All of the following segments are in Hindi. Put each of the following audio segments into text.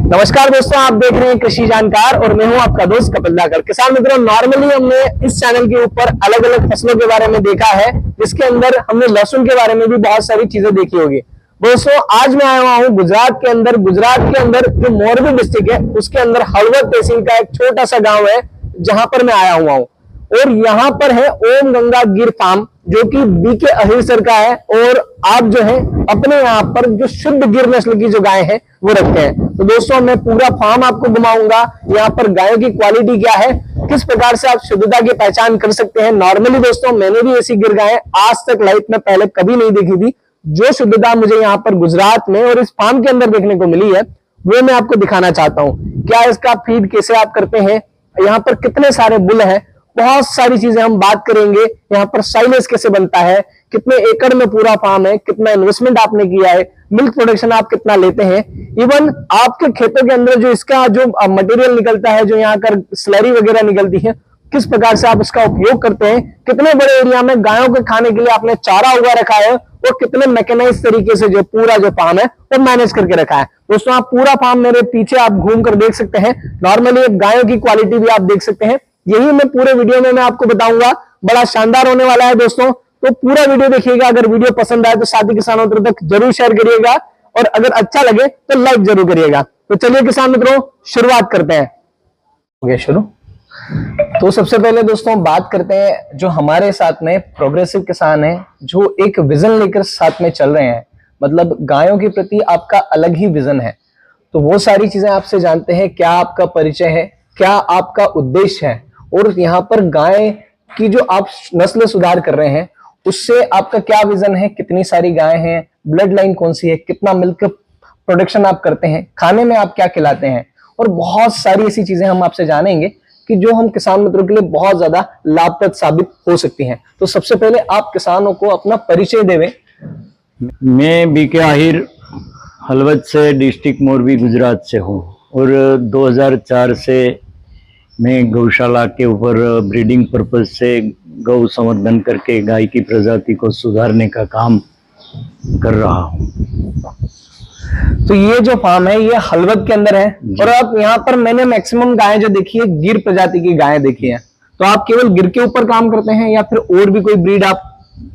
नमस्कार दोस्तों, आप देख रहे हैं कृषि जानकार और मैं हूं आपका दोस्त कपिल दाकर। किसान मित्रों, नॉर्मली हमने इस चैनल के ऊपर अलग अलग फसलों के बारे में देखा है, जिसके अंदर हमने लहसुन के बारे में भी बहुत सारी चीजें देखी होगी। दोस्तों, आज मैं आया हुआ हूं गुजरात के अंदर जो मोरबी डिस्ट्रिक्ट है उसके अंदर हलवद तहसील का एक छोटा सा गाँव है, जहां पर मैं आया हुआ हूँ। और यहाँ पर है ओम गंगा गिर फार्म, जो कि बीके अहिर सर का है। और आप जो है अपने यहाँ पर जो शुद्ध गिर नस्ल की जो गाय है वो रखते हैं। तो दोस्तों, मैं पूरा फार्म आपको घुमाऊंगा। यहाँ पर गायों की क्वालिटी क्या है, किस प्रकार से आप शुद्धता की पहचान कर सकते हैं। नॉर्मली दोस्तों, मैंने भी ऐसी गिर गायें आज तक लाइफ में पहले कभी नहीं देखी थी। जो शुद्धता मुझे यहाँ पर गुजरात में और इस फार्म के अंदर देखने को मिली है, वो मैं आपको दिखाना चाहता हूँ। क्या इसका फीड कैसे आप करते हैं, यहाँ पर कितने सारे बुल हैं, बहुत सारी चीजें हम बात करेंगे। यहाँ पर साइलेज कैसे बनता है, कितने एकड़ में पूरा फार्म है, कितना इन्वेस्टमेंट आपने किया है, मिल्क प्रोडक्शन आप कितना लेते हैं, इवन आपके खेतों के अंदर जो इसका जो मटेरियल निकलता है, जो यहाँ कर स्लरी वगैरह निकलती है, किस प्रकार से आप उसका उपयोग करते हैं, कितने बड़े एरिया में गायों के खाने के लिए आपने चारा उगा रखा है, और कितने मैकेनाइज तरीके से जो पूरा जो फार्म है वो मैनेज करके रखा है। दोस्तों, आप पूरा फार्म मेरे पीछे आप घूम कर देख सकते हैं। नॉर्मली गायों की क्वालिटी भी आप देख सकते हैं। यही मैं पूरे वीडियो में मैं आपको बताऊंगा, बड़ा शानदार होने वाला है दोस्तों। तो पूरा वीडियो देखिएगा। अगर वीडियो पसंद आए तो साथी किसानों तक जरूर शेयर करिएगा, और अगर अच्छा लगे तो लाइक जरूर करिएगा। तो चलिए किसान मित्रों, शुरुआत करते हैं। हो गया शुरू। तो सबसे पहले दोस्तों बात करते हैं, जो हमारे साथ में प्रोग्रेसिव किसान है, जो एक विजन लेकर साथ में चल रहे हैं, मतलब गायों के प्रति आपका अलग ही विजन है। तो वो सारी चीजें आपसे जानते हैं। क्या आपका परिचय है, क्या आपका उद्देश्य है, और यहाँ पर गाय की जो आप नस्ल सुधार कर रहे हैं उससे आपका क्या विजन है, कितनी सारी गाय हैं, ब्लड लाइन कौन सी है, कितना मिल्क प्रोडक्शन आप करते हैं, खाने में आप क्या खिलाते हैं, और बहुत सारी ऐसी चीजें हम आपसे जानेंगे कि जो हम किसान मित्रों के लिए बहुत ज्यादा लाभप्रद साबित हो सकती हैं। तो सबसे पहले आप किसानों को अपना परिचय देवें। मैं बीके आहिर हलवद से, डिस्ट्रिक्ट मोरबी, गुजरात से हूँ, और 2004 से मैं गौशाला के ऊपर ब्रीडिंग पर्पज से गौ संवर्धन करके गाय की प्रजाति को सुधारने का काम कर रहा हूँ। तो ये जो फार्म है ये हलवद के अंदर है, और आप यहाँ पर मैंने मैक्सिमम गायें जो देखी है गिर प्रजाति की गायें देखी है। तो आप केवल गिर के ऊपर काम करते हैं या फिर और भी कोई ब्रीड आप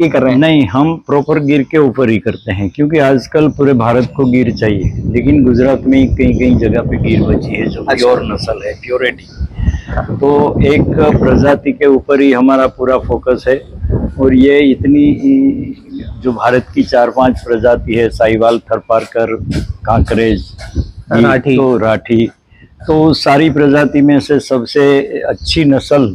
ये कर रहे हैं? नहीं, हम प्रॉपर गिर के ऊपर ही करते हैं, क्योंकि आजकल पूरे भारत को गिर चाहिए, लेकिन गुजरात में कहीं कहीं जगह पे गिर बची है जो प्योर नस्ल है, प्योरिटी। तो एक प्रजाति के ऊपर ही हमारा पूरा फोकस है। और ये इतनी जो भारत की 4-5 प्रजाति है, साहिवाल, थरपारकर, कांकरेज, राठी, तो सारी प्रजाति में से सबसे अच्छी नस्ल,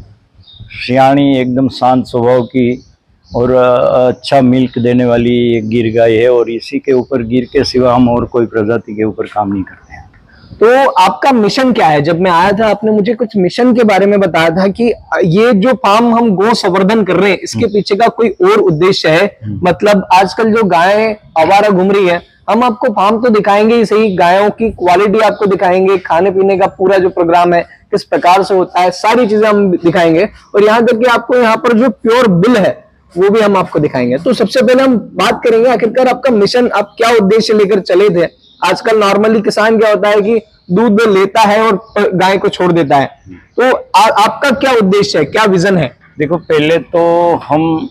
सियाणी, एकदम शांत स्वभाव की और अच्छा मिल्क देने वाली एक गिर गाय है। और इसी के ऊपर, गिर के सिवा हम और कोई प्रजाति के ऊपर काम नहीं करते हैं। तो आपका मिशन क्या है? जब मैं आया था आपने मुझे कुछ मिशन के बारे में बताया था कि ये जो फार्म हम गौ संवर्धन कर रहे हैं इसके पीछे का कोई और उद्देश्य है। मतलब आजकल जो गायें आवारा घूम रही है, हम आपको फार्म तो दिखाएंगे ही सही, गायों की क्वालिटी आपको दिखाएंगे, खाने पीने का पूरा जो प्रोग्राम है किस प्रकार से होता है, सारी चीजें हम दिखाएंगे। और यहाँ तक कि आपको यहाँ पर जो प्योर बिल है वो भी हम आपको दिखाएंगे। तो सबसे पहले हम बात करेंगे आखिरकार आपका मिशन, आप क्या उद्देश्य लेकर चले थे। आजकल नॉर्मली किसान क्या होता है कि दूध लेता है और गाय को छोड़ देता है। तो आपका क्या उद्देश्य है, क्या विजन है? देखो, पहले तो हम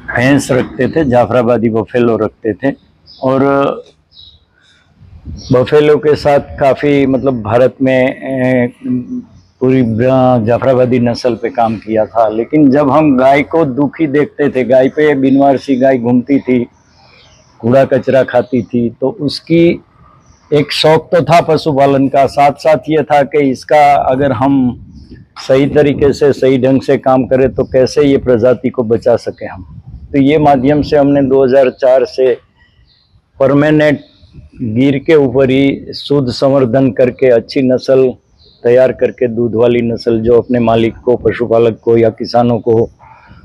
भैंस रखते थे, जाफराबादी बफेलो रखते थे, और बफेलो के साथ काफ़ी, मतलब भारत में पूरी जाफराबादी नस्ल पे काम किया था। लेकिन जब हम गाय को दुखी देखते थे, गाय पे बीमार सी गाय घूमती थी, कूड़ा कचरा खाती थी, तो उसकी एक शौक तो था पशुपालन का, साथ साथ ये था कि इसका अगर हम सही तरीके से, सही ढंग से काम करें तो कैसे ये प्रजाति को बचा सके हम। तो ये माध्यम से हमने 2004 से परमानेंट गिर के ऊपर ही शुद्ध संवर्धन करके अच्छी नस्ल तैयार करके, दूध वाली नस्ल, जो अपने मालिक को, पशुपालक को या किसानों को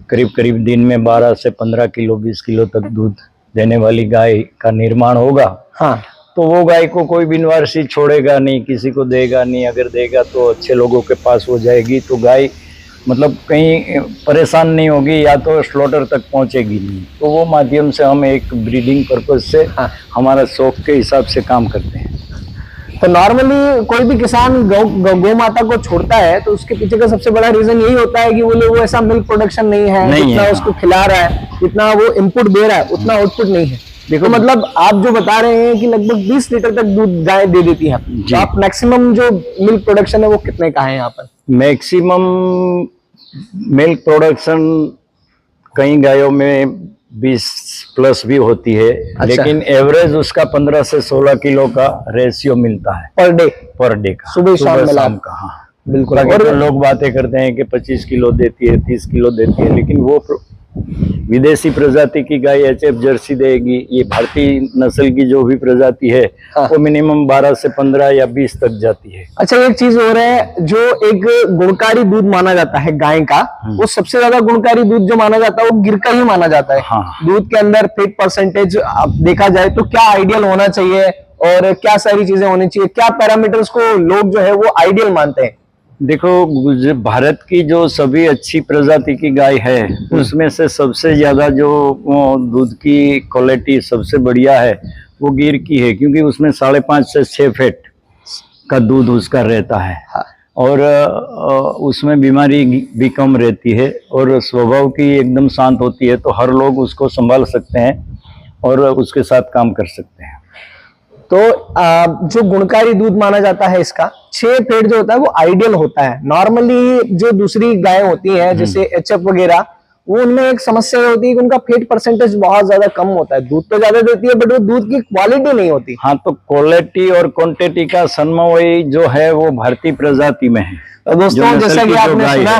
करीब करीब दिन में 12 से 15 किलो, 20 किलो तक दूध देने वाली गाय का निर्माण होगा। हाँ, तो वो गाय को कोई बिनवारसी छोड़ेगा नहीं, किसी को देगा नहीं, अगर देगा तो अच्छे लोगों के पास हो जाएगी। तो गाय मतलब कहीं परेशान नहीं होगी, या तो स्लॉटर तक पहुंचेगी नहीं। तो वो माध्यम से हम एक ब्रीडिंग पर्पज से हमारा शौक के हिसाब से काम करते हैं। तो नॉर्मली कोई भी किसान गौ माता को छोड़ता है तो उसके पीछे का सबसे बड़ा रीजन यही होता है कि वो ऐसा मिल्क प्रोडक्शन नहीं है, जितना उसको खिला रहा है, जितना वो इनपुट दे रहा है उतना आउटपुट नहीं है। देखो मतलब आप जो बता रहे हैं कि लगभग 20 लीटर तक दूध गाय दे देती है, तो आप मैक्सिमम जो मिल्क प्रोडक्शन है वो कितने का है यहाँ पर? मैक्सिमम मिल्क प्रोडक्शन कई गायों में 20 प्लस भी होती है। अच्छा। लेकिन एवरेज उसका 15 से 16 किलो का रेशियो मिलता है पर डे का, सुबह शाम का। हाँ बिल्कुल। और तो लोग बातें करते हैं कि 25 किलो देती है, 30 किलो देती है, लेकिन वो विदेशी प्रजाति की गाय एचएफ जर्सी देगी। ये भारतीय नस्ल की जो भी प्रजाति है वो मिनिमम 12 से 15 या 20 तक जाती है। अच्छा, एक चीज हो रहा है, जो एक गुणकारी दूध माना जाता है गाय का, वो सबसे ज्यादा गुणकारी दूध जो माना जाता है वो गिर का ही माना जाता है। हाँ। दूध के अंदर फैट परसेंटेज देखा जाए तो क्या आइडियल होना चाहिए और क्या सारी चीजें होनी चाहिए, क्या पैरामीटर्स को लोग जो है वो आइडियल मानते हैं? देखो, भारत की जो सभी अच्छी प्रजाति की गाय है उसमें से सबसे ज्यादा जो दूध की क्वालिटी सबसे बढ़िया है वो गिर की है, क्योंकि उसमें 5.5 से 6 फैट का दूध उसका रहता है। हाँ। और उसमें बीमारी भी कम रहती है और स्वभाव की एकदम शांत होती है, तो हर लोग उसको संभाल सकते हैं और उसके साथ काम कर सकते हैं। तो जो गुणकारी दूध माना जाता है इसका 6 फैट जो होता है वो आइडियल होता है। नॉर्मली जो दूसरी गायें होती हैं जैसे एचएफ वगैरह, वो उनमें एक समस्या होती है कि उनका फैट परसेंटेज बहुत ज्यादा कम होता है। दूध तो ज्यादा देती है बट वो दूध की क्वालिटी नहीं होती। हाँ, तो क्वालिटी और क्वांटिटी का समन्वय जो है वो भारतीय प्रजाति में है। तो दोस्तों, जैसा कि आपने सुना,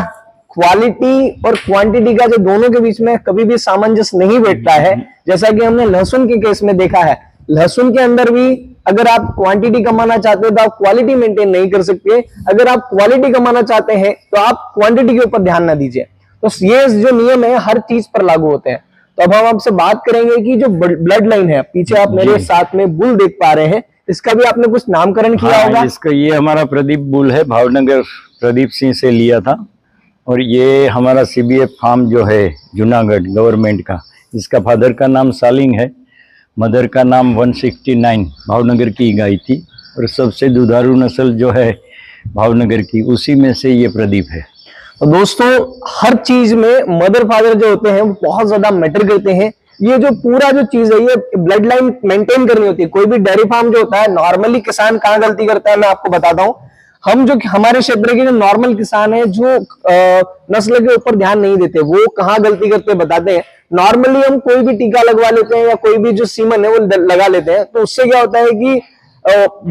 क्वालिटी और क्वांटिटी का जो दोनों के बीच में कभी भी सामंजस्य नहीं बैठता है। जैसा कि हमने लहसुन के केस में देखा है, लहसुन के अंदर भी अगर आप क्वांटिटी कमाना चाहते हो तो आप क्वालिटी मेंटेन नहीं कर सकते। अगर आप क्वालिटी कमाना चाहते हैं तो आप क्वांटिटी के ऊपर ध्यान ना दीजिए। तो ये जो नियम है हर चीज पर लागू होते हैं। तो अब हम आपसे बात करेंगे कि जो ब्लड लाइन है, पीछे आप मेरे साथ में बुल देख पा रहे हैं, इसका भी आपने कुछ नामकरण किया होगा। इसका ये हमारा प्रदीप बुल है, भावनगर प्रदीप सिंह से लिया था। और ये हमारा CBF फार्म जो है जूनागढ़ गवर्नमेंट का, इसका फादर का नाम सालिंग है, मदर का नाम 169 भावनगर की गाय थी, और सबसे दुधारू नस्ल जो है भावनगर की, उसी में से ये प्रदीप है। तो दोस्तों, हर चीज में मदर फादर जो होते हैं वो बहुत ज्यादा मैटर करते हैं। ये जो पूरा जो चीज है ये ब्लड लाइन मेंटेन करनी होती है। कोई भी डेयरी फार्म जो होता है, नॉर्मली किसान कहाँ गलती करता है मैं आपको बताता हूँ। हम जो हमारे क्षेत्र के जो नॉर्मल किसान है जो नस्ल के ऊपर ध्यान नहीं देते, वो कहाँ गलती करते बताते हैं। नॉर्मली हम कोई भी टीका लगवा लेते हैं या कोई भी जो सीमन है वो लगा लेते हैं, तो उससे क्या होता है कि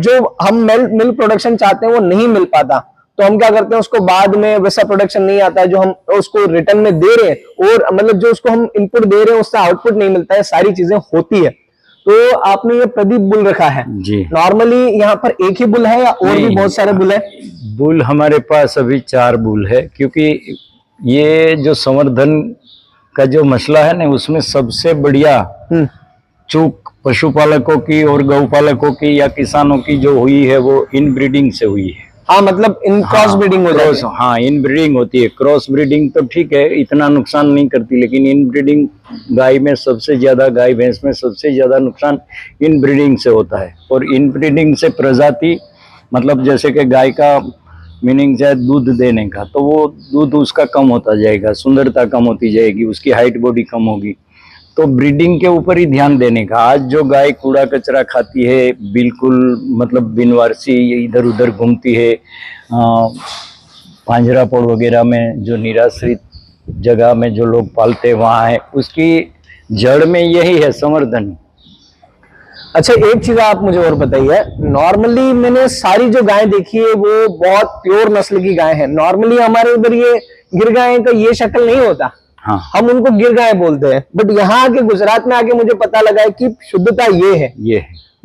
जो हम मिल्क प्रोडक्शन चाहते हैं वो नहीं मिल पाता। तो हम क्या करते हैं, उसको बाद में वैसा प्रोडक्शन नहीं आता है जो हम उसको रिटर्न में दे रहे हैं, और मतलब जो उसको हम इनपुट दे रहे हैं उससे आउटपुट नहीं मिलता है, सारी चीजें होती है। तो आपने ये प्रदीप बुल रखा है जी। नॉर्मली यहाँ पर एक ही बुल है या और भी बहुत सारे बुल है? बुल हमारे पास अभी 4 बुल है, क्योंकि ये जो संवर्धन का जो मसला है ना, उसमें सबसे बढ़िया चूक पशुपालकों की और गौपालकों की या किसानों की जो हुई है वो इन ब्रीडिंग से हुई है। हाँ, मतलब इन क्रॉस ब्रीडिंग हो जाती है। हाँ, इन ब्रीडिंग होती है। क्रॉस ब्रीडिंग तो ठीक है, इतना नुकसान नहीं करती, लेकिन इन ब्रीडिंग गाय में सबसे ज्यादा, गाय भैंस में सबसे ज्यादा नुकसान इन ब्रीडिंग से होता है। और इन ब्रीडिंग से प्रजाति, मतलब जैसे कि गाय का मीनिंग चाहे दूध देने का, तो वो दूध उसका कम होता जाएगा, सुंदरता कम होती जाएगी, उसकी हाइट बॉडी कम होगी। तो ब्रीडिंग के ऊपर ही ध्यान देने का। आज जो गाय कूड़ा कचरा खाती है, बिल्कुल मतलब बिनवारसी इधर उधर घूमती है, पांजरापोड़ वगैरह में जो निराश्रित जगह में जो लोग पालते हैं वहाँ है, उसकी जड़ में यही है संवर्धन। अच्छा, एक चीज आप मुझे और बताइए, नॉर्मली मैंने सारी जो गाय देखी है वो बहुत प्योर नस्ल की गाय है। नॉर्मली हमारे उधर ये गिर गाय का ये शक्ल नहीं होता। हाँ। हम उनको गिर गाय बोलते हैं, बट यहाँ आके गुजरात में आके मुझे पता लगा है कि शुद्धता ये है।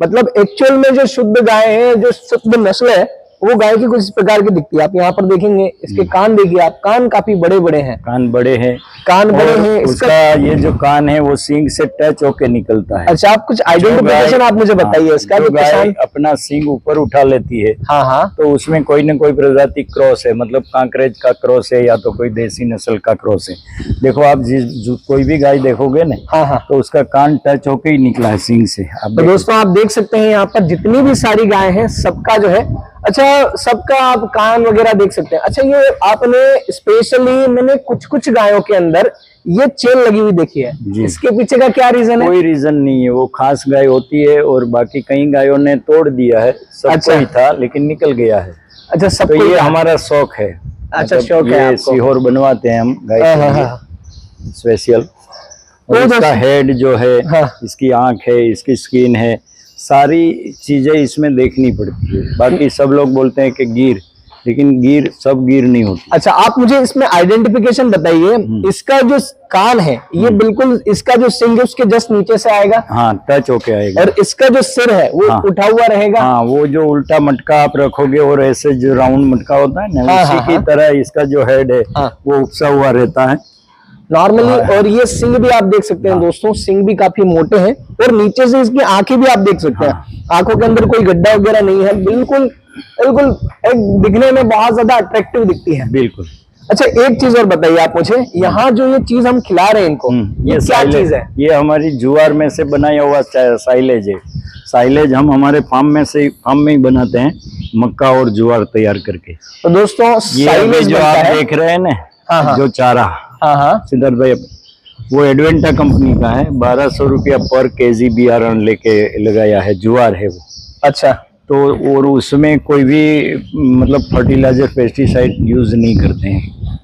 मतलब एक्चुअल में जो शुद्ध गाय है, जो शुद्ध नस्ल है, वो गाय की कुछ इस प्रकार की दिखती है। आप यहाँ पर देखेंगे, इसके कान देखिए आप, कान काफी बड़े बड़े हैं, कान बड़े हैं, कान बड़े और हैं। उसका ये जो कान है वो सींग से टच होके निकलता है। अच्छा, आप कुछ आइडेंटिफिकेशन आप मुझे बताइए इसका। जो गाय किसान अपना सींग ऊपर उठा लेती है, हाँ हाँ, तो उसमें कोई न कोई प्रजाति क्रॉस है, मतलब कांकरेज का क्रॉस है या तो कोई देसी नस्ल का क्रॉस है। देखो आप कोई भी गाय देखोगे ना, हाँ हाँ, तो उसका कान टच होके ही निकला है सींग से। तो दोस्तों आप देख सकते हैं यहाँ पर जितनी भी सारी गाय हैं सबका जो है, अच्छा सबका आप कान वगैरह देख सकते हैं। अच्छा, ये आपने स्पेशली, मैंने कुछ गायों के अंदर ये चेन लगी हुई देखी है, इसके पीछे का क्या रीजन है? कोई रीजन नहीं है, वो खास गाय होती है और बाकी कई गायों ने तोड़ दिया है। सब अच्छा, ही था लेकिन निकल गया है। अच्छा, सब तो ये हमारा शौक है। अच्छा, शौक है आपको। सीहोर बनवाते हैं हम गाय के लिए स्पेशल। और इसका हेड जो है, इसकी आंख है, इसकी स्किन है, सारी चीजें इसमें देखनी पड़ती है। बाकी सब लोग बोलते हैं कि गिर, लेकिन गिर सब गिर नहीं होती। अच्छा, आप मुझे इसमें आइडेंटिफिकेशन बताइए। इसका जो कान है ये बिल्कुल, इसका जो सिंग है उसके जस्ट नीचे से आएगा, हाँ, टच होके आएगा। और इसका जो सिर है वो उठा हुआ रहेगा। हाँ, वो जो उल्टा मटका आप रखोगे और ऐसे जो राउंड मटका होता है ना, उसी की तरह इसका जो हेड है वो उपसा हुआ रहता है नॉर्मली। और ये सिंग भी आप देख सकते हैं दोस्तों, सिंग भी काफी मोटे हैं, और नीचे से इसकी आंखें भी आप देख सकते हैं। आंखों के अंदर कोई गड्ढा वगैरह नहीं है, बिल्कुल बिल्कुल एक दिखने में बहुत ज्यादा अट्रैक्टिव दिखती है। बिल्कुल। अच्छा, एक चीज और बताइए आप मुझे, यहाँ जो ये चीज हम खिला रहे हैं इनको, ये क्या चीज है? ये हमारी जुआर में से बनाया हुआ साइलेज है। साइलेज हम हमारे फार्म में ही बनाते हैं, मक्का और जुआर तैयार करके। तो दोस्तों ये जो आप देख रहे हैं ना, जो चारा, सिद्धार्थ भाई, वो एडवेंटा कंपनी का है। 1200 रुपया पर केजी बियारण लेके लगाया है, जुआर है वो। अच्छा, तो और उसमें कोई भी मतलब फर्टिलाइजर पेस्टिसाइड यूज नहीं करते हैं,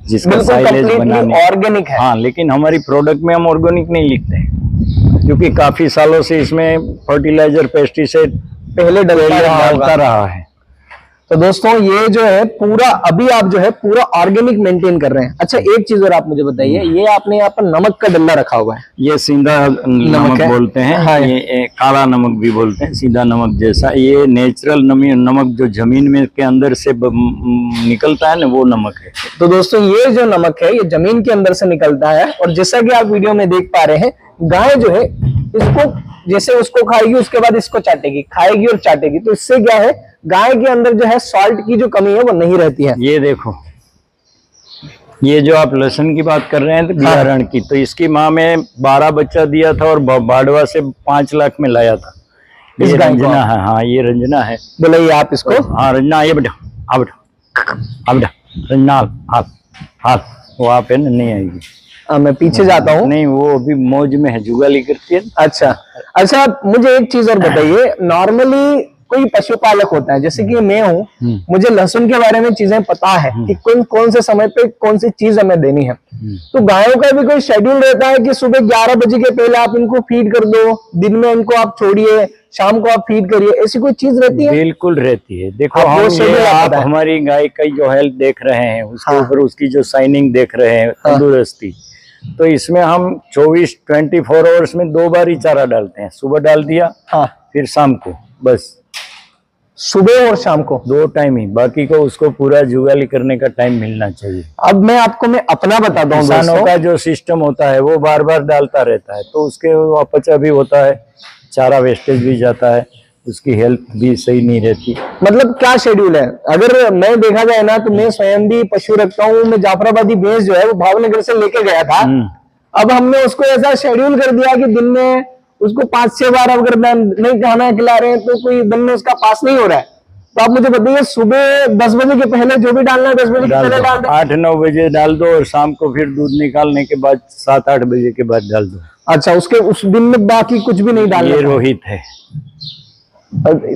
जिसका साइलेज बनाने ऑर्गेनिक है। हाँ, लेकिन हमारी प्रोडक्ट में हम ऑर्गेनिक नहीं लिखते हैं, क्योंकि काफी सालों से इसमें फर्टिलाइजर पेस्टिसाइड पहले डालता रहा है। तो दोस्तों ये जो है पूरा, अभी आप जो है पूरा ऑर्गेनिक मेंटेन कर रहे हैं। अच्छा, एक चीज और आप मुझे बताइए, ये आपने यहाँ पर नमक का डल्ला रखा हुआ है, ये सीधा नमक बोलते हैं। हाँ, ये काला नमक भी बोलते हैं, सीधा नमक जैसा। ये नेचुरल नमक जो जमीन में के अंदर से निकलता है ना, वो नमक है। तो दोस्तों ये जो नमक है ये जमीन के अंदर से निकलता है, और जैसा कि आप वीडियो में देख पा रहे हैं, गाय जो है इसको जैसे उसको खाएगी उसके बाद इसको चाटेगी, खाएगी और चाटेगी। तो इससे क्या है, गाय के अंदर जो है सॉल्ट की जो कमी है वो नहीं रहती है। ये देखो, ये जो आप लहसुन की बात कर रहे हैं तो बियारण की, तो इसकी माँ में 12 बच्चा दिया था और बाड़वा से 5 लाख में लाया था। ये रंजना है। हाँ, ये रंजना है। बोलिए आप इसको। हाँ, रंजना, ये बेटा, आ बेटा रंजना, हाथ वो आप है ना, नहीं आएगी। मैं पीछे जाता हूँ। नहीं, वो अभी मौज में है, जुगाली करती है। अच्छा, मुझे एक चीज और बताइए, नॉर्मली कोई पशुपालक होता है, जैसे कि मैं हूँ, मुझे लहसुन के बारे में चीजें पता है कि कौन से समय पे कौन सी चीज हमें देनी है। तो गायों का भी कोई शेड्यूल रहता है कि सुबह 11 बजे के पहले आप इनको फीड कर दो, दिन में इनको आप छोड़िए, शाम को आप फीड करिए, ऐसी कोई चीज रहती है? बिल्कुल रहती है। देखो, आप हमारी गाय का जो हेल्थ देख रहे हैं, उसके ऊपर उसकी जो शाइनिंग देख रहे हैं, तंदुरुस्ती, तो इसमें हम 24 आवर्स में 2 बार ही चारा डालते हैं। सुबह डाल दिया, फिर शाम को, बस सुबह और शाम को 2 टाइम ही। बाकी को उसको पूरा जुगाली करने का टाइम मिलना चाहिए। अब मैं आपको अपना बताता हूँ, किसानों का जो सिस्टम होता है वो बार बार डालता रहता है, तो उसके अपचा भी होता है, चारा वेस्टेज भी जाता है, उसकी हेल्थ भी सही नहीं रहती। मतलब क्या शेड्यूल है? अगर मैं देखा जाए ना, तो मैं स्वयं भी पशु रखता हूँ। मैं जाफराबादी भैंस जो है वो भावनगर से लेके गया था। अब हमने उसको ऐसा शेड्यूल कर दिया कि दिन में उसको 5-6 बार अगर नहीं खाना खिला रहे हैं तो कोई दिन में उसका पास नहीं हो रहा है। तो आप मुझे बताइए, सुबह 10 बजे के पहले जो भी डालना है 10 बजे के पहले डाल दो, 8-9 बजे डाल दो, और शाम को फिर दूध निकालने के बाद 7-8 बजे के बाद डाल दो। अच्छा, उसके उस दिन में बाकी कुछ भी नहीं डालना? ये रोहित है।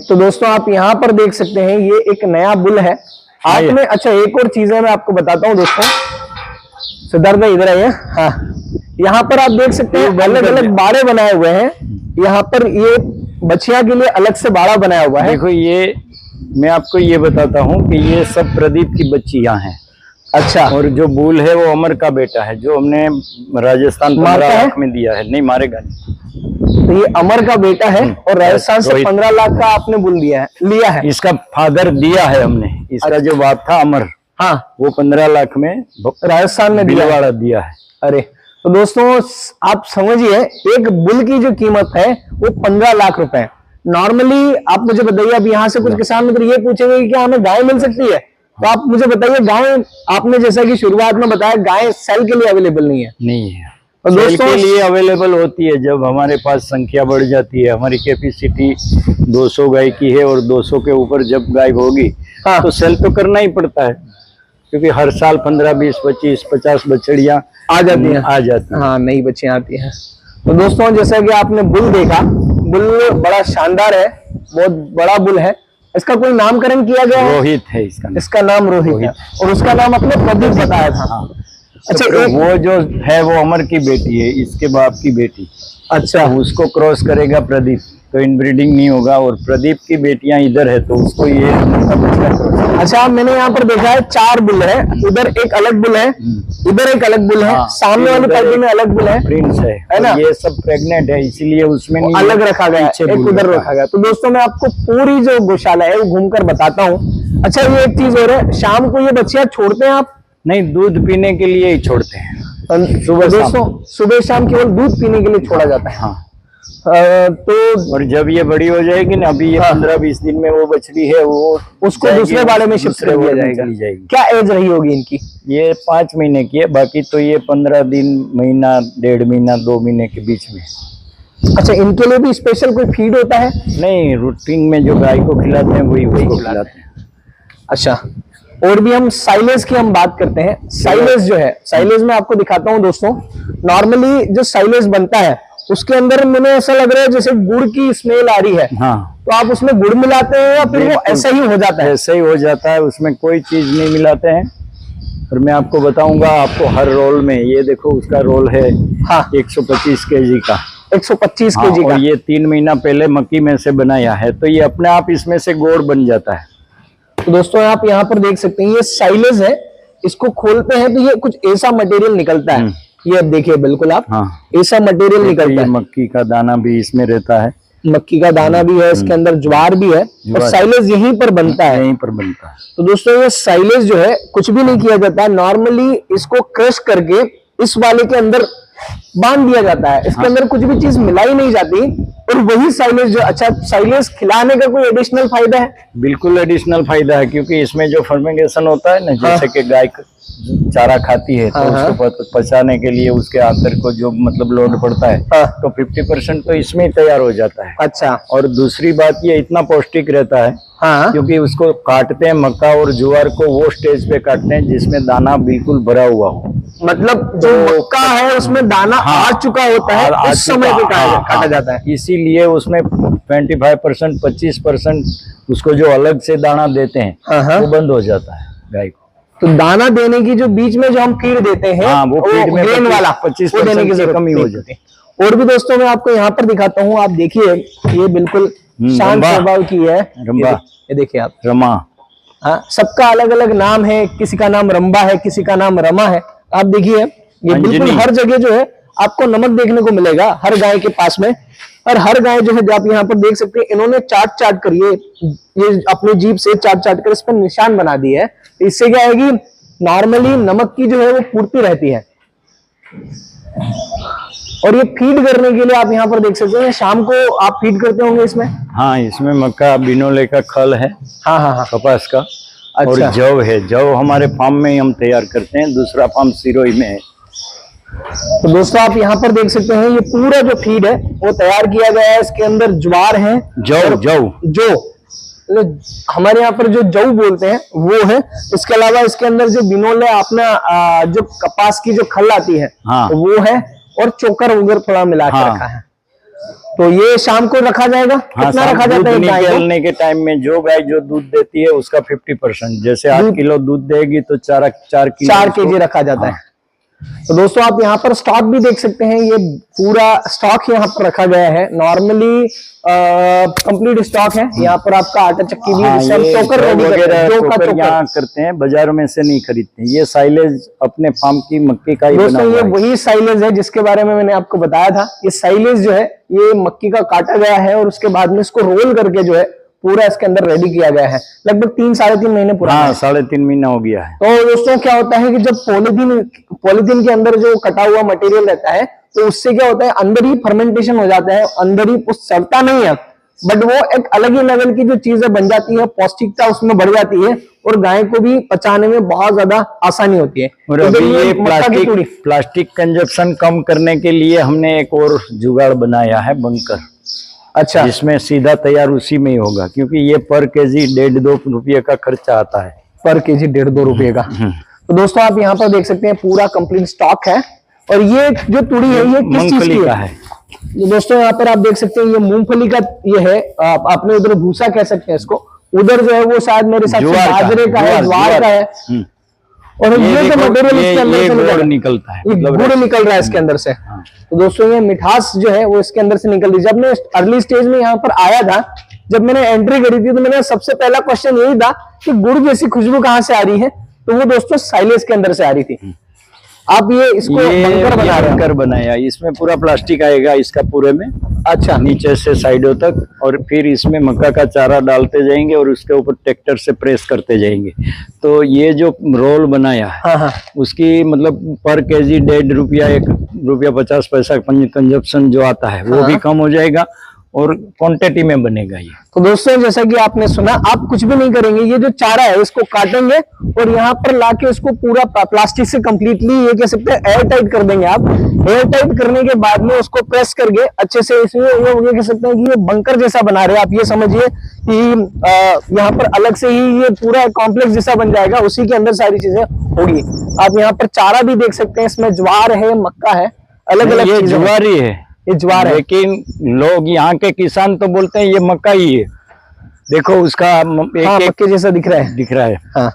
तो दोस्तों आप यहाँ पर देख सकते हैं, ये एक नया बुल है आपने। अच्छा, एक और चीज है मैं आपको बताता हूँ दोस्तों, सिद्धार्थ भाई इधर आइए। हाँ, यहाँ पर आप देख सकते हैं अलग अलग बाड़े बनाए हुए हैं। यहाँ पर ये बछिया के लिए अलग से बाड़ा बनाया हुआ है। देखो, ये मैं आपको ये बताता हूँ कि ये सब प्रदीप की बच्चियां हैं। अच्छा, और जो बुल है वो अमर का बेटा है, जो हमने राजस्थान 15 लाख में दिया है। नहीं, मारेगा नहीं, तो ये अमर का बेटा है और राजस्थान से रोहित। 15 लाख का आपने बुल लिया है। इसका फादर दिया है हमने, इसका जो बाप था अमर, हाँ, वो 15 लाख में राजस्थान में दिया है। भीलवाड़ा दिया है। अरे तो दोस्तों आप समझिए, एक बुल की जो कीमत है वो 15 लाख रुपए है। नॉर्मली आप मुझे बताइए, अब यहाँ से कुछ किसान मित्र ये पूछेंगे कि क्या हमें गाय मिल सकती है, तो आप मुझे बताइए, गाय आपने जैसा कि शुरुआत में बताया गाय सेल के लिए अवेलेबल नहीं है। नहीं है, तो सेल दोस्तों के लिए अवेलेबल होती है जब हमारे पास संख्या बढ़ जाती है। हमारी कैपेसिटी 200 गाय की है और 200 के ऊपर जब गाय होगी हाँ। तो सेल तो करना ही पड़ता है, क्योंकि हर साल 15, 20, 25, 50 बछड़ियां आ जाती हैं। हाँ, नई बच्चियां आती हैं। तो दोस्तों जैसा कि आपने बुल देखा, बुल बड़ा शानदार है, बहुत बड़ा बुल है। इसका कोई नामकरण किया गया है? रोहित है इसका नाम। इसका नाम रोहित है और उसका नाम अपने प्रदीप बताया था। हाँ। अच्छा, तो एक वो जो है वो अमर की बेटी है, इसके बाप की बेटी। अच्छा तो उसको क्रॉस करेगा प्रदीप, तो इनब्रीडिंग नहीं होगा। और प्रदीप की बेटियां इधर है तो उसको ये अच्छा, मैंने यहाँ पर देखा है 4 बुल है, उधर एक अलग बुल है, इधर एक अलग बुल है, हाँ, सामने वाली पार्टी में अलग बुल है, प्रिंस है ना? और ये सब प्रेग्नेंट है, इसीलिए उसमें नहीं अलग रखा गया, पीछे एक बुल उधर रखा गया। तो दोस्तों मैं आपको पूरी जो गौशाला है वो घूमकर बताता हूँ। अच्छा, ये एक चीज और है, शाम को ये बच्चियां छोड़ते हैं आप? नहीं, दूध पीने के लिए ही छोड़ते हैं। सुबह दोस्तों सुबह शाम केवल दूध पीने के लिए छोड़ा जाता है। हाँ। तो और जब ये बड़ी हो जाएगी ना, अभी ये 15-20 दिन में वो बछड़ी है वो उसको दूसरे वाले में शिफ्ट कर दिया जाएगा। चली जाएगी। क्या एज रही होगी इनकी? ये 5 महीने की है, बाकी तो ये 15 दिन, महीना, 1.5 महीना, 2 महीने के बीच में। अच्छा, इनके लिए भी स्पेशल कोई फीड होता है? नहीं, रूटीन में जो गाय को खिलाते हैं वही उसको खिलाते हैं। अच्छा, और भी हम साइलेज की हम बात करते हैं। साइलेज जो है, साइलेज में आपको दिखाता हूं दोस्तों। नॉर्मली जो साइलेज बनता है उसके अंदर मुझे ऐसा लग रहा है जैसे गुड़ की स्मेल आ रही है। हाँ, तो आप उसमें गुड़ मिलाते हैं या फिर वो ऐसा ही हो जाता है? ऐसे ही हो जाता है, उसमें कोई चीज नहीं मिलाते हैं। और मैं आपको बताऊंगा, आपको हर रोल में, ये देखो उसका रोल है हाँ, 125 केजी का। 125 हाँ, केजी का। और ये 3 महीना पहले मक्की में से बनाया है, तो ये अपने आप इसमें से गोड़ बन जाता है। तो दोस्तों आप यहाँ पर देख सकते हैं, ये साइलेज है, इसको खोलते हैं तो ये कुछ ऐसा मटेरियल निकलता है। ये अब देखिए, बिल्कुल आप, हाँ, ऐसा मटेरियल निकलता है। मक्की का दाना भी इसमें रहता है, मक्की का दाना भी है, इसके अंदर ज्वार भी है और साइलेज यहीं पर बनता है। यहीं पर बनता है। तो दोस्तों ये साइलेज जो है कुछ भी नहीं किया जाता है, नॉर्मली इसको क्रश करके इस वाले के अंदर बांध दिया जाता है। इसके अंदर कुछ भी चीज मिलाई नहीं जाती और वही साइलेज जो, अच्छा साइलेज खिलाने का कोई एडिशनल फायदा है? बिल्कुल एडिशनल फायदा है, क्योंकि इसमें जो फर्मेंटेशन होता है ना, जैसे कि गाय चारा खाती है तो उसको पचाने के लिए उसके आंतर को जो मतलब लोड पड़ता है, तो 50% तो इसमें ही तैयार हो जाता है। अच्छा, और दूसरी बात ये इतना पौष्टिक रहता है, हाँ, क्योंकि उसको काटते हैं, मक्का और ज्वार को वो स्टेज पे काटते हैं जिसमें दाना बिल्कुल भरा हुआ हो। मतलब जो मक्का है उसमें दाना आ चुका होता है, उस समय पे काटा जाता है। इसीलिए उसमें 25%, 25% उसको जो अलग से दाना देते हैं वो बंद हो जाता है गाय को। तो दाना देने की जो बीच में जो हम फीड देते हैं, हाँ, वो फीड में ग्रेन वाला 25% देने की जरूरत कमी हो जाती है। और भी दोस्तों मैं आपको यहाँ पर दिखाता हूँ, आप देखिए ये बिल्कुल शांत स्वभाव की है। रंबा, ये देखिए आप, रमा। हाँ, सबका अलग अलग नाम है, किसी का नाम रंबा है, किसी का नाम रमा है। आप देखिए ये बिल्कुल हर जगह जो है आपको नमक देखने को मिलेगा, हर गाय के पास में। और हर गाय जो है आप यहाँ पर देख सकते हैं, इन्होंने चाट कर ये अपनी जीभ से चाट कर इस पर निशान बना दिए है। इससे क्या है कि नॉर्मली नमक की जो है वो पूर्ति रहती है। और ये फीड करने के लिए आप यहाँ पर देख सकते हैं, शाम को आप फीड करते होंगे इसमें? हाँ, इसमें मक्का बिनोले का खल है, हाँ, कपास का। अच्छा। और जव है, जव हमारे फार्म में ही हम तैयार करते हैं, दूसरा फार्म सिरोही में है। तो दोस्तों आप यहाँ पर देख सकते हैं, ये पूरा जो फीड है वो तैयार किया गया है। इसके अंदर ज्वार है, जो हमारे यहाँ पर जो जौ बोलते हैं वो है। इसके अलावा इसके अंदर जो बिनोले अपना जो कपास की जो खल आती है, हाँ, तो वो है, और चोकर वगैरह थोड़ा मिला के रखा है। तो ये शाम को रखा जाएगा। हाँ, कितना रखा जाता है? निकलने के टाइम में जो गाय जो दूध देती है उसका 50%, जैसे 8 किलो दूध देगी तो 4 केजी रखा जाता है। तो दोस्तों आप यहाँ पर स्टॉक भी देख सकते हैं, ये पूरा स्टॉक यहाँ पर रखा गया है। नॉर्मली कंप्लीट स्टॉक है। यहाँ पर आपका आटा चक्की भी हाँ, चोकर रेडी चोकर यहाँ करते हैं, बाजारों में से नहीं खरीदते हैं। ये साइलेज अपने फार्म की मक्की का ही बना दोस्तों, हुआ ये है। वही साइलेज है जिसके बारे में मैंने आपको बताया था। ये साइलेज जो है ये मक्की का काटा गया है और उसके बाद में इसको रोल करके जो है पूरा इसके अंदर रेडी किया गया है। लगभग 3-3.5 महीने पुराना हाँ, है। 3.5 महीना हो गया है। तो दोस्तों क्या होता है कि जब पॉलीथीन के अंदर जो कटा हुआ मटेरियल रहता है, तो उससे क्या होता है, अंदर ही फर्मेंटेशन हो जाता है, अंदर ही कुछ सड़ता नहीं है, बट वो एक अलग ही लेवल की जो चीजें बन जाती है, पौष्टिकता उसमें बढ़ जाती है और गाय को भी पचाने में बहुत ज्यादा आसानी होती है। और तो अभी ये मक्का की तूड़ी। प्लास्टिक कंजप्शन कम करने के लिए हमने एक और जुगाड़ बनाया है, बंकर। अच्छा, जिसमें सीधा तैयार उसी में ही होगा, क्योंकि ये पर केजी 1.5-2 रुपये का खर्चा आता है। पर केजी 1.5-2 रुपये का। तो दोस्तों आप यहाँ पर देख सकते हैं पूरा कंप्लीट स्टॉक है। और ये जो तूड़ी है ये किस चीज की का है? है। दोस्तों यहाँ पर आप देख सकते हैं ये मूंगफली का ये है। आपने उधर भूसा कह सकते हैं इसको, उधर जो है वो शायद मेरे साथ बाजरे का है, ज्वार का है। और ये जो मटेरियल इसके अंदर से निकलता है, गुड़ निकल रहा है इसके अंदर से। तो दोस्तों ये मिठास जो है वो इसके अंदर से निकल रही है। जब मैं अर्ली स्टेज में यहाँ पर आया था, जब मैंने एंट्री करी थी, तो मैंने सबसे पहला क्वेश्चन यही था कि गुड़ जैसी खुशबू कहाँ से आ रही है, तो वो दोस्तों साइलेज के अंदर से आ रही थी। आप ये इसको बंकर बना रहे हैं? बंकर बनाया, इसमें पूरा प्लास्टिक आएगा इसका पूरे में। अच्छा, नीचे से साइडों तक, और फिर इसमें मक्का का चारा डालते जाएंगे और उसके ऊपर ट्रैक्टर से प्रेस करते जाएंगे। तो ये जो रोल बनाया है, हाँ हाँ, उसकी मतलब पर केजी 1.5 रुपया, 1.50 पैसा कंजप्शन जो आता है वो भी कम हो जाएगा और क्वांटिटी में बनेगा ये। तो दोस्तों जैसा कि आपने सुना, आप कुछ भी नहीं करेंगे, ये जो चारा है इसको काटेंगे और यहाँ पर लाके इसको पूरा प्लास्टिक से कंप्लीटली ये कह सकते हैं एयर टाइट कर देंगे। आप एयर टाइट करने के बाद में उसको प्रेस करके अच्छे से इसमें ये कह सकते हैं कि ये बंकर जैसा बना रहे हैं। आप ये समझिए कि यहाँ पर अलग से ही ये पूरा कॉम्प्लेक्स जैसा बन जाएगा, उसी के अंदर सारी चीजें होगी। आप यहाँ पर चारा भी देख सकते हैं, इसमें ज्वार है, मक्का है, अलग अलग ये ज्वार ही है, ये ज्वार है। लेकिन लोग यहाँ के किसान तो बोलते हैं ये मक्का ही है। देखो उसका मक्के जैसा दिख रहा है। हाँ,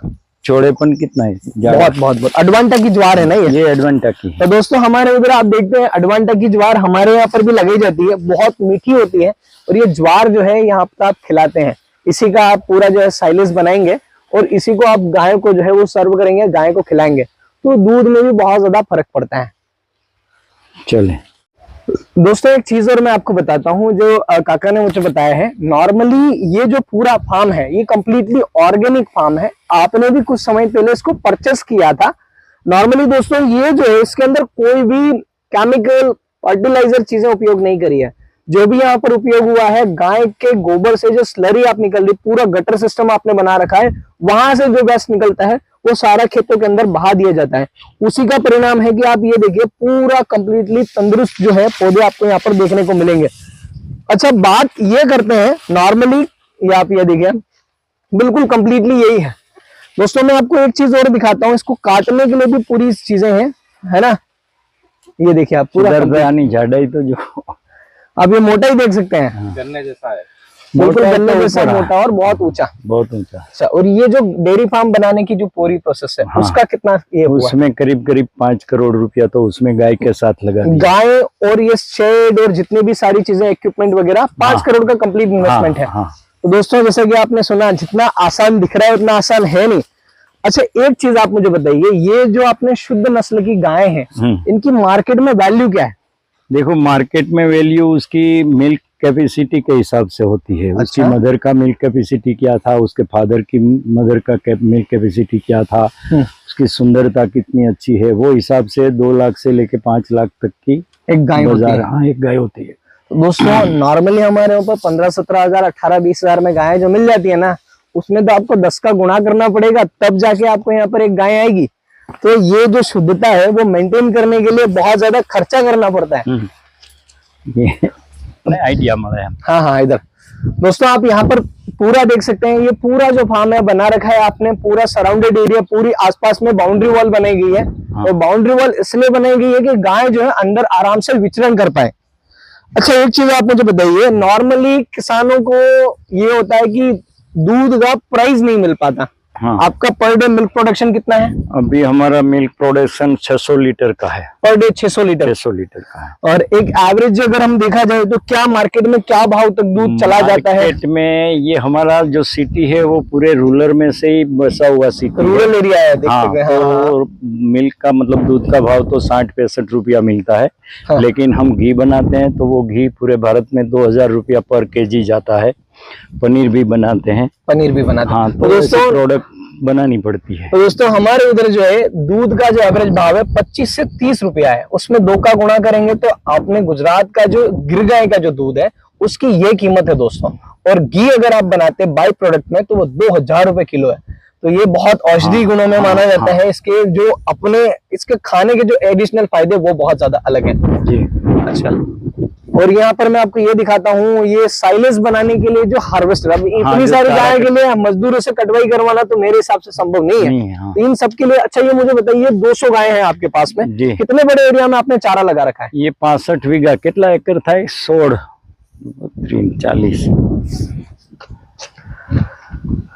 चौड़ेपन कितना है, बहुत अडवांटा की ज्वार है ना ये एडवांटा की। तो दोस्तों हमारे उधर आप देखते हैं अडवांटा की ज्वार हमारे यहाँ पर भी लगाई जाती है, बहुत मीठी होती है। और ये ज्वार जो है यहाँ पर आप खिलाते हैं, इसी का आप पूरा जो है साइलेज बनाएंगे और इसी को आप गाय को जो है वो सर्व करेंगे, गाय को खिलाएंगे, तो दूध में भी बहुत ज्यादा फर्क पड़ता है। चले दोस्तों एक चीज और मैं आपको बताता हूँ जो काका ने मुझे बताया है। नॉर्मली ये जो पूरा फार्म है ये कंप्लीटली ऑर्गेनिक फार्म है। आपने भी कुछ समय पहले इसको परचेस किया था। नॉर्मली दोस्तों ये जो है इसके अंदर कोई भी केमिकल फर्टिलाइजर चीजें उपयोग नहीं करी है। जो भी यहाँ पर उपयोग हुआ है, गाय के गोबर से जो स्लरी आप निकल रही, पूरा गटर सिस्टम आपने बना रखा है, वहां से जो वेस्ट निकलता है वो सारा खेतों के अंदर बहा दिया जाता है। उसी का परिणाम है कि आप ये देखिए पूरा कंप्लीटली तंदुरुस्त जो है पौधे आपको यहाँ पर देखने को मिलेंगे। अच्छा, बात ये करते हैं नॉर्मली, ये आप ये देखिए बिल्कुल कंप्लीटली यही है। दोस्तों मैं आपको एक चीज और दिखाता हूँ, इसको काटने के लिए भी पूरी चीजें हैं, है ना। ये देखिए आप पूरा झाड़ाई तो जो आप ये मोटा ही देख सकते हैं, गन्ने जैसा है, बिल्कुल गन्ने जैसा मोटा और बहुत ऊंचा। अच्छा, और ये जो डेयरी फार्म बनाने की जो पूरी प्रोसेस है, उसका कितना ये हुआ? उसमें करीब 5 करोड़ रुपया तो उसमें गाय के साथ लगा दिया। गाय और ये शेड और जितनी भी सारी चीजें, इक्विपमेंट वगैरह, 5 करोड़ का कंप्लीट इन्वेस्टमेंट है। तो दोस्तों जैसा कि आपने सुना, जितना आसान दिख रहा है उतना आसान है नहीं। अच्छा, एक चीज आप मुझे बताइए, ये जो आपने शुद्ध नस्ल की गाय हैं, इनकी मार्केट में वैल्यू क्या है? देखो मार्केट में वैल्यू उसकी मिल्क कैपेसिटी के हिसाब से होती है। अच्छा? उसकी मदर का मिल्क कैपेसिटी क्या था, उसके फादर की मदर का मिल्क कैपेसिटी क्या था, उसकी सुंदरता कितनी अच्छी है, वो हिसाब से 2 लाख से लेके 5 लाख तक की एक गाय होती है। हाँ, एक गाय होती है। तो दोस्तों नॉर्मली हमारे ऊपर 15-17 हजार, 18-20 हजार में गाय जो मिल जाती है ना, उसमें तो आपको 10 का गुणा करना पड़ेगा, तब जाके आपको यहाँ पर एक गाय आएगी। तो ये जो शुद्धता है वो मेंटेन करने के लिए बहुत ज्यादा खर्चा करना पड़ता है। ये आइडिया मिला है। हाँ, इधर दोस्तों आप यहाँ पर पूरा देख सकते हैं, ये पूरा जो फार्म है बना रखा है आपने, पूरा सराउंडेड एरिया, पूरी आसपास में बाउंड्री वॉल बनाई गई है। और बाउंड्री वॉल इसलिए बनाई गई है कि गाय जो है अंदर आराम से विचरण कर पाए। अच्छा, एक चीज आप मुझे बताइए, नॉर्मली किसानों को ये होता है कि दूध का प्राइस नहीं मिल पाता, हाँ। आपका पर डे मिल्क प्रोडक्शन कितना है? अभी हमारा मिल्क प्रोडक्शन 600 लीटर का है। Per day 600 litre. 600 लीटर का है। और एक एवरेज अगर हम देखा जाए तो क्या मार्केट में क्या भाव तक दूध चला जाता है? मार्केट में ये हमारा जो सिटी है वो पूरे रूरल में से ही बसा हुआ सिटी, रूरल एरिया है, देख हाँ, सकते हैं। तो मिल्क का मतलब दूध का भाव तो 60-65 रुपया मिलता है। हाँ। लेकिन हम घी बनाते हैं तो वो घी पूरे भारत में 2000 रुपया पर केजी जाता है। पनीर भी बनाते हैं। पनीर भी बनाते हैं। हाँ, तो दोस्तों प्रोडक्ट बनानी पड़ती है। तो दोस्तों हमारे उधर जो है दूध का जो एवरेज भाव है 25 से 30 रुपया है। उसमें 2 का गुणा करेंगे तो आपने गुजरात का जो गिर गाय का जो दूध है उसकी ये कीमत है दोस्तों। और घी अगर आप बनाते हैं बाई प्रोडक्ट में तो वो 2000 रुपए किलो है। तो ये बहुत औषधि गुणों में माना जाता है। इसके जो अपने इसके खाने के जो एडिशनल फायदे वो बहुत ज्यादा अलग है जी। अच्छा, और यहाँ पर मैं आपको ये दिखाता हूँ, ये साइलेज बनाने के लिए जो हार्वेस्टर, अब इतनी सारी गाय के लिए मजदूरों से कटवाई करवाना तो मेरे हिसाब से संभव नहीं है। हाँ। तो इन सब के लिए अच्छा ये मुझे बताइए 200 गाय हैं आपके पास में, जी। कितने बड़े एरिया में आपने चारा लगा रखा है? ये 65 बीघा, कितना एकड़ था? 16 40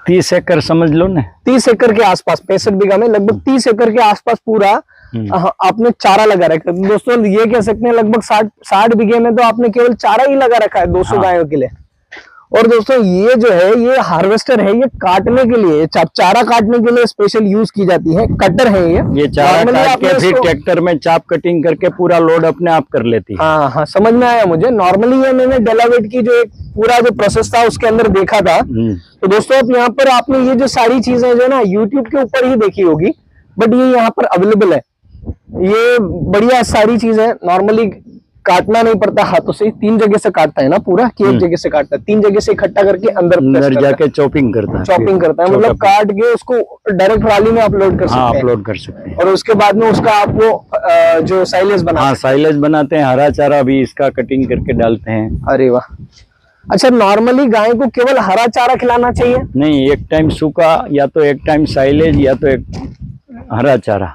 30 एकड़ समझ लो ना। 30 एकड़ के आसपास, 65 बीघा में लगभग 30 एकड़ के आसपास पूरा आपने चारा लगा रखा है। दोस्तों ये कह सकते हैं लगभग 60 बीघे में तो आपने केवल चारा ही लगा रखा है 200 गायों के लिए। और दोस्तों ये जो है ये हार्वेस्टर है, ये काटने के लिए, चारा काटने के लिए स्पेशल यूज की जाती है। कटर है ये चारा काट के फिर ट्रैक्टर में चाप कटिंग करके पूरा लोड अपने आप कर लेती है। हाँ हाँ, समझ में आया मुझे। नॉर्मली ये मैंने डेलावेट की जो एक पूरा जो प्रोसेस था उसके अंदर देखा था। तो दोस्तों अब यहाँ पर आपने ये जो सारी चीजें जो ना यूट्यूब के ऊपर ही देखी होगी, बट ये यहाँ पर अवेलेबल है। ये बढ़िया सारी चीजें, नॉर्मली काटना नहीं पड़ता हाथों से, 3 जगह से काटता है ना पूरा, कि एक जगह से काटता है, 3 जगह से इकट्ठा करके अंदर जाके चॉपिंग करता है। मतलब काट के उसको डायरेक्ट ट्रॉली में अपलोड कर सकते हैं। अपलोड कर सकते हैं। और उसके बाद में उसका आप वो जो साइलेज बनाते हैं। साइलेज बनाते हैं। हरा चारा भी इसका कटिंग करके डालते हैं। अरे वाह। अच्छा, नॉर्मली गाय को केवल हरा चारा खिलाना चाहिए? नहीं, एक टाइम सूखा, या तो एक टाइम साइलेज, या तो एक हरा चारा।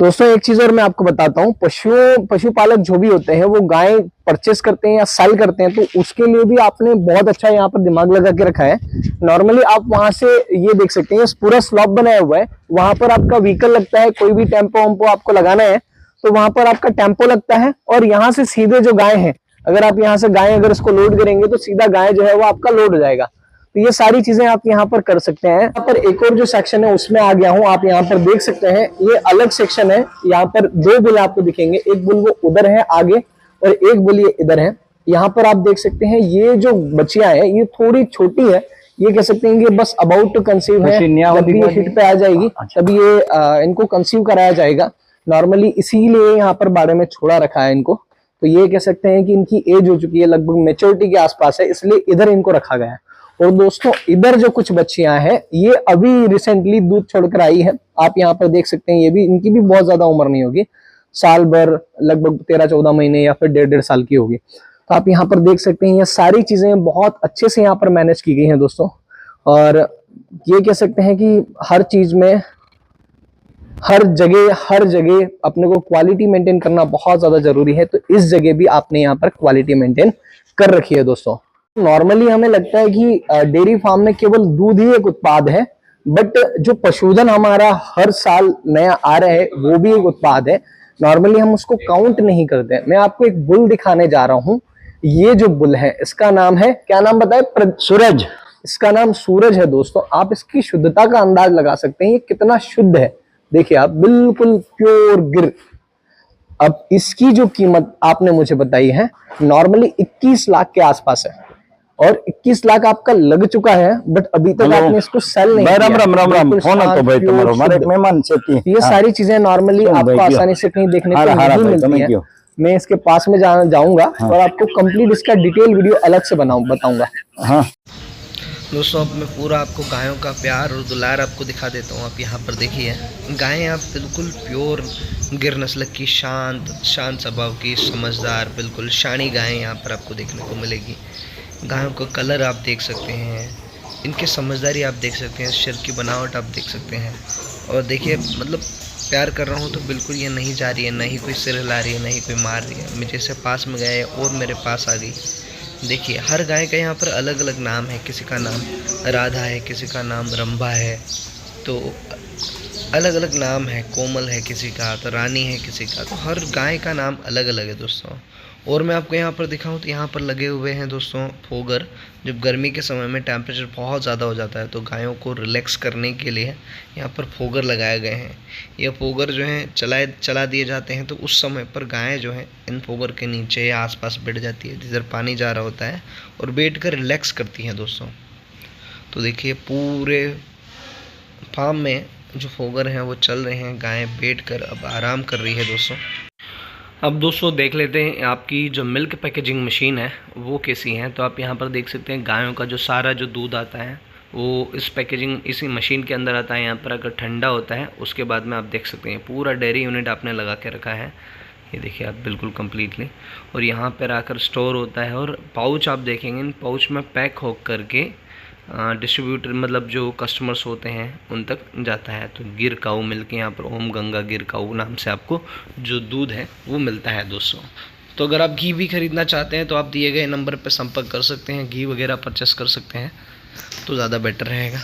दोस्तों एक चीज और मैं आपको बताता हूँ, पशुपालक जो भी होते हैं वो गाय परचेस करते हैं या सेल करते हैं, तो उसके लिए भी आपने बहुत अच्छा यहाँ पर दिमाग लगा के रखा है। नॉर्मली आप वहां से ये देख सकते हैं पूरा स्लॉप बनाया हुआ है, वहां पर आपका व्हीकल लगता है, कोई भी टेम्पो वम्पो आपको लगाना है तो वहां पर आपका टेम्पो लगता है, और यहाँ से सीधे जो गाय है, अगर आप यहाँ से गाय अगर इसको लोड करेंगे तो सीधा गाय जो है वो आपका लोड हो जाएगा। तो ये सारी चीजें आप यहाँ पर कर सकते हैं। यहाँ पर एक और जो सेक्शन है उसमें आ गया हूँ, आप यहाँ पर देख सकते हैं ये अलग सेक्शन है। यहाँ पर 2 बुल आपको दिखेंगे, एक बुल वो उधर है आगे और एक बुल ये इधर है। यहाँ पर आप देख सकते हैं ये जो बच्चियां हैं ये थोड़ी छोटी है, ये कह सकते हैं कि बस अबाउट टू कंसीव है। जब भी ये हिट पे आ जाएगी तभी ये इनको कंसीव कराया जाएगा। नॉर्मली इसीलिए यहाँ पर बाड़े में छोड़ा रखा है इनको। तो ये कह सकते हैं कि इनकी एज हो चुकी है, लगभग मेच्योरिटी के आसपास है, इसलिए इधर इनको रखा गया है। और दोस्तों इधर जो कुछ बच्चियां हैं ये अभी रिसेंटली दूध छोड़कर आई है, आप यहाँ पर देख सकते हैं। ये भी, इनकी भी बहुत ज्यादा उम्र नहीं होगी, साल भर, लगभग 13-14 महीने या फिर 1.5 साल की होगी। तो आप यहाँ पर देख सकते हैं ये सारी चीजें बहुत अच्छे से यहाँ पर मैनेज की गई हैं दोस्तों। और ये कह सकते हैं कि हर चीज में हर जगह अपने को क्वालिटी मेंटेन करना बहुत ज्यादा जरूरी है। तो इस जगह भी आपने यहाँ पर क्वालिटी मेंटेन कर रखी है दोस्तों। नॉर्मली हमें लगता है कि डेयरी फार्म में केवल दूध ही एक उत्पाद है, बट जो पशुधन हमारा हर साल नया आ रहा है वो भी एक उत्पाद है। नॉर्मली हम उसको काउंट नहीं करते। मैं आपको एक बुल दिखाने जा रहा हूँ। ये जो बुल है इसका नाम है, क्या नाम बताए? सूरज। इसका नाम सूरज है दोस्तों। आप इसकी शुद्धता का अंदाज लगा सकते हैं ये कितना शुद्ध है। देखिए आप, बिल्कुल प्योर गिर। अब इसकी जो कीमत आपने मुझे बताई है नॉर्मली 21 लाख के आसपास है, और 21 लाख आपका लग चुका है, बट अभी तक आपने इसको सेल नहीं किया। ये सारी चीजें नॉर्मली आपको आसानी से कहीं देखने को नहीं मिलती है। मैं इसके पास में जाऊंगा और आपको कंप्लीट इसका डिटेल वीडियो अलग से बताऊंगा। हाँ दोस्तों, अब मैं पूरा आपको गायों का प्यार और दुलार आपको दिखा देता हूँ। आप यहाँ पर देखिए, गायें आप बिल्कुल प्योर गिर नस्ल की, शांत स्वभाव की, समझदार, बिल्कुल शानी गायें यहाँ पर आपको देखने को मिलेगी। गायों का कलर आप देख सकते हैं, इनकी समझदारी आप देख सकते हैं, सिर की बनावट आप देख सकते हैं। और देखिए, मतलब प्यार कर रहा हूँ तो बिल्कुल ये नहीं जा रही है, ना ही कोई सिर हिला रही है, ना ही कोई मार रही है। मैं जैसे पास में गए और मेरे पास आ गई, देखिए हर गाय का यहाँ पर अलग अलग नाम है, किसी का नाम राधा है, किसी का नाम रंभा है, तो अलग अलग नाम है, कोमल है किसी का, तो रानी है किसी का, तो हर गाय का नाम अलग अलग है दोस्तों। और मैं आपको यहाँ पर दिखाऊं तो यहाँ पर लगे हुए हैं दोस्तों फोगर। जब गर्मी के समय में टेम्परेचर बहुत ज़्यादा हो जाता है तो गायों को रिलैक्स करने के लिए यहाँ पर फोगर लगाए गए हैं। ये फोगर जो हैं चला दिए जाते हैं तो उस समय पर गायें जो हैं इन फोगर के नीचे या आसपास बैठ जाती है, जिधर पानी जा रहा होता है, और बैठ कर रिलैक्स करती हैं दोस्तों। तो देखिए पूरे फार्म में जो फोगर हैं वो चल रहे हैं, गायें बैठ कर अब आराम कर रही है दोस्तों। अब दोस्तों देख लेते हैं आपकी जो मिल्क पैकेजिंग मशीन है वो कैसी है। तो आप यहाँ पर देख सकते हैं गायों का जो सारा जो दूध आता है वो इस पैकेजिंग इसी मशीन के अंदर आता है। यहाँ पर अगर ठंडा होता है उसके बाद में आप देख सकते हैं पूरा डेयरी यूनिट आपने लगा के रखा है, ये देखिए आप बिल्कुल कम्प्लीटली। और यहाँ पर आकर स्टोर होता है और पाउच आप देखेंगे, इन पाउच में पैक हो करके डिस्ट्रीब्यूटर मतलब जो कस्टमर्स होते हैं उन तक जाता है। तो गिर काऊ मिल्क, यहाँ पर ओम गंगा गिर काऊ नाम से आपको जो दूध है वो मिलता है दोस्तों। तो अगर आप घी भी खरीदना चाहते हैं तो आप दिए गए नंबर पर संपर्क कर सकते हैं, घी वगैरह परचेस कर सकते हैं तो ज़्यादा बेटर रहेगा।